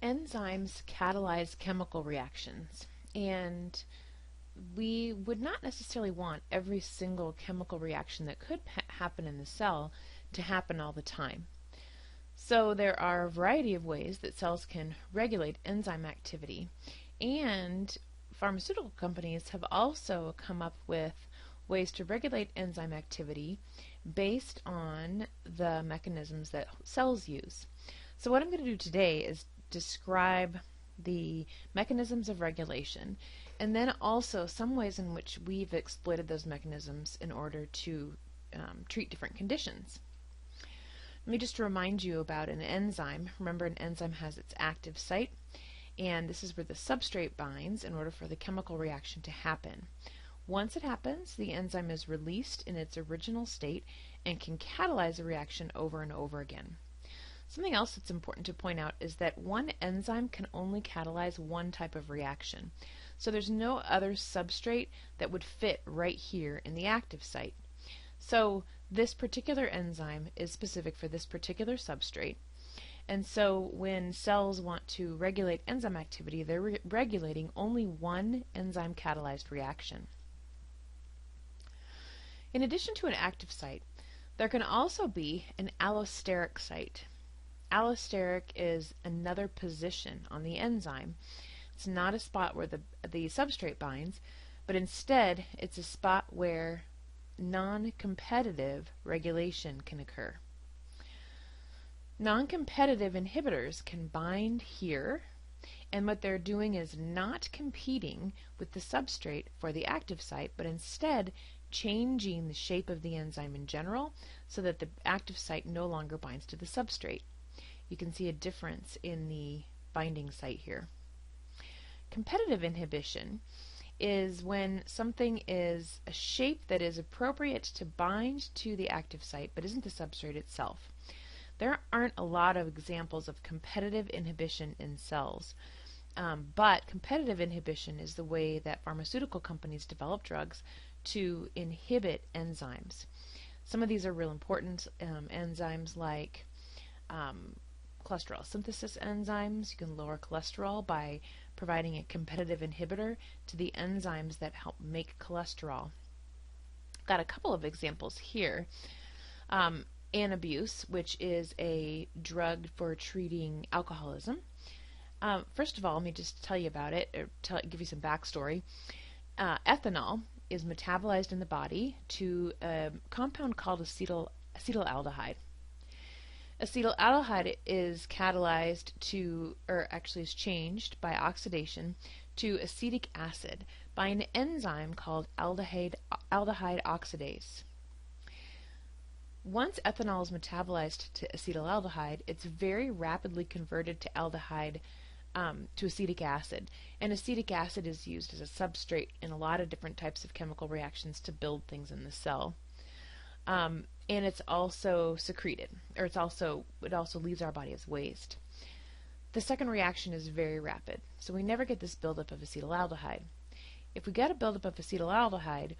Enzymes catalyze chemical reactions, and we would not necessarily want every single chemical reaction that could happen in the cell to happen all the time. So there are a variety of ways that cells can regulate enzyme activity, and pharmaceutical companies have also come up with ways to regulate enzyme activity based on the mechanisms that cells use. So what I'm going to do today is describe the mechanisms of regulation, and then also some ways in which we've exploited those mechanisms in order to treat different conditions. Let me just remind you about an enzyme. Remember, an enzyme has its active site, and this is where the substrate binds in order for the chemical reaction to happen. Once it happens, the enzyme is released in its original state and can catalyze a reaction over and over again. Something else that's important to point out is that one enzyme can only catalyze one type of reaction. So there's no other substrate that would fit right here in the active site. So this particular enzyme is specific for this particular substrate. And so when cells want to regulate enzyme activity, they're regulating only one enzyme catalyzed reaction. In addition to an active site, there can also be an allosteric site. Allosteric is another position on the enzyme. It's not a spot where the substrate binds, but instead it's a spot where non-competitive regulation can occur. Non-competitive inhibitors can bind here, and what they're doing is not competing with the substrate for the active site, but instead changing the shape of the enzyme in general so that the active site no longer binds to the substrate. You can see a difference in the binding site here. Competitive inhibition is when something is a shape that is appropriate to bind to the active site but isn't the substrate itself. There aren't a lot of examples of competitive inhibition in cells, but competitive inhibition is the way that pharmaceutical companies develop drugs to inhibit enzymes. Some of these are real important enzymes like cholesterol synthesis enzymes. You can lower cholesterol by providing a competitive inhibitor to the enzymes that help make cholesterol. Got a couple of examples here. Anabuse, which is a drug for treating alcoholism. First of all, let me just tell you about it, or give you some backstory. Ethanol is metabolized in the body to a compound called acetaldehyde. Acetaldehyde is catalyzed to, or actually is changed by oxidation to acetic acid by an enzyme called aldehyde oxidase. Once ethanol is metabolized to acetaldehyde, it's very rapidly converted to aldehyde, to acetic acid. And acetic acid is used as a substrate in a lot of different types of chemical reactions to build things in the cell. And it's also secreted, or it also leaves our body as waste. The second reaction is very rapid, so we never get this buildup of acetaldehyde. If we get a buildup of acetaldehyde,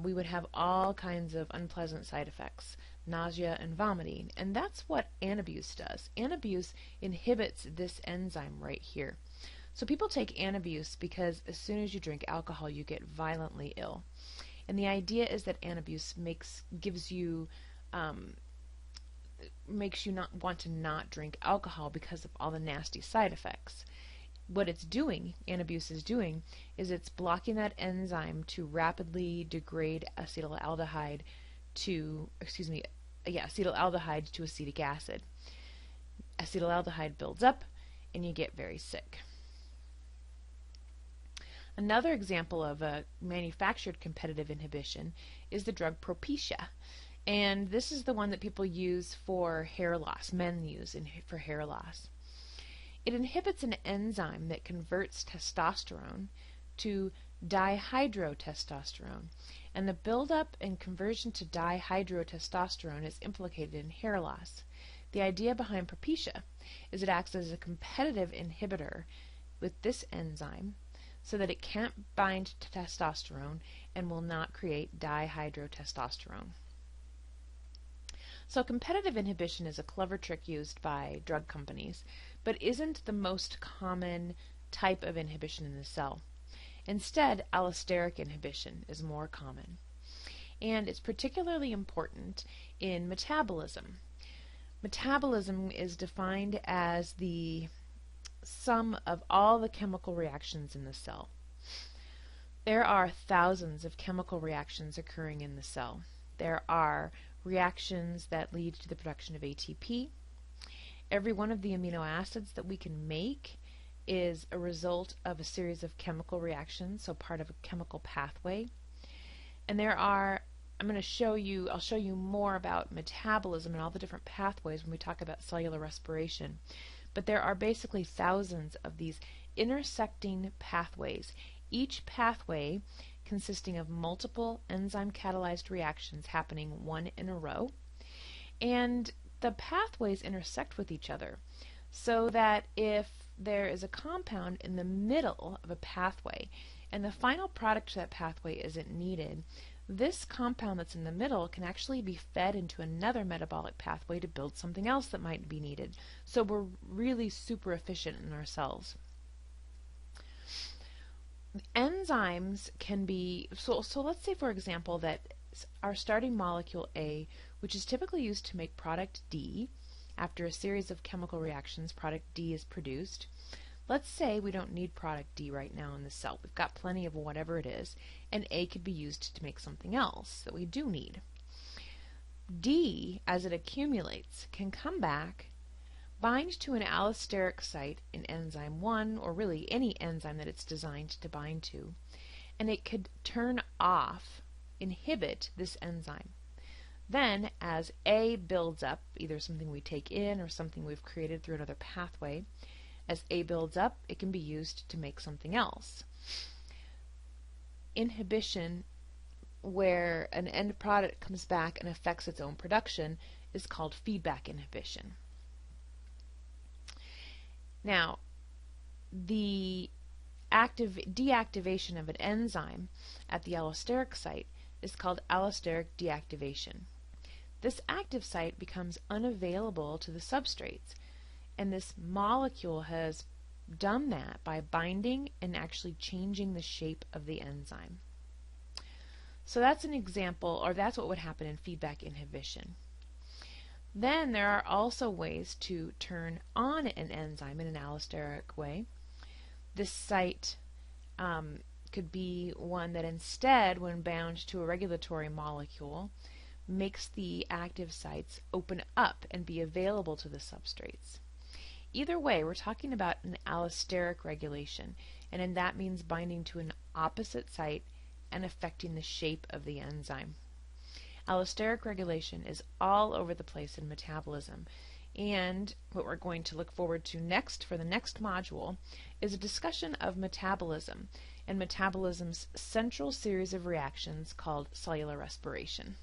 we would have all kinds of unpleasant side effects, nausea and vomiting, and that's what Anabuse does. Anabuse inhibits this enzyme right here. So people take Anabuse because as soon as you drink alcohol, you get violently ill. And the idea is that Anabuse makes you not want to not drink alcohol because of all the nasty side effects. What it's doing, Anabuse is doing, is it's blocking that enzyme to rapidly degrade acetaldehyde to acetic acid. Acetaldehyde builds up and you get very sick. Another example of a manufactured competitive inhibition is the drug Propecia. And this is the one that people use for hair loss, men use for hair loss. It inhibits an enzyme that converts testosterone to dihydrotestosterone. And the buildup and conversion to dihydrotestosterone is implicated in hair loss. The idea behind Propecia is it acts as a competitive inhibitor with this enzyme so that it can't bind to testosterone and will not create dihydrotestosterone. So competitive inhibition is a clever trick used by drug companies, but isn't the most common type of inhibition in the cell. Instead, allosteric inhibition is more common. And it's particularly important in metabolism. Metabolism is defined as the sum of all the chemical reactions in the cell. There are thousands of chemical reactions occurring in the cell. There are reactions that lead to the production of ATP. Every one of the amino acids that we can make is a result of a series of chemical reactions, so part of a chemical pathway. And I'll show you more about metabolism and all the different pathways when we talk about cellular respiration. But there are basically thousands of these intersecting pathways, each pathway consisting of multiple enzyme-catalyzed reactions happening one in a row. And the pathways intersect with each other so that if there is a compound in the middle of a pathway and the final product to that pathway isn't needed, this compound that's in the middle can actually be fed into another metabolic pathway to build something else that might be needed. So we're really super efficient in our cells. Enzymes can be, so let's say for example that our starting molecule A, which is typically used to make product D, after a series of chemical reactions, product D is produced. Let's say we don't need product D right now in the cell. We've got plenty of whatever it is, and A could be used to make something else that we do need. D, as it accumulates, can come back, bind to an allosteric site in enzyme 1, or really any enzyme that it's designed to bind to, and it could turn off, inhibit this enzyme. Then, as A builds up, either something we take in or something we've created through another pathway, as A builds up, it can be used to make something else. Inhibition, where an end product comes back and affects its own production, is called feedback inhibition. Now, the deactivation of an enzyme at the allosteric site is called allosteric deactivation. This active site becomes unavailable to the substrates, and this molecule has done that by binding and actually changing the shape of the enzyme. So that's an example, or that's what would happen in feedback inhibition. Then there are also ways to turn on an enzyme in an allosteric way. This site could be one that instead, when bound to a regulatory molecule, makes the active sites open up and be available to the substrates. Either way, we're talking about an allosteric regulation, and that means binding to an opposite site and affecting the shape of the enzyme. Allosteric regulation is all over the place in metabolism, and what we're going to look forward to next for the next module is a discussion of metabolism and metabolism's central series of reactions called cellular respiration.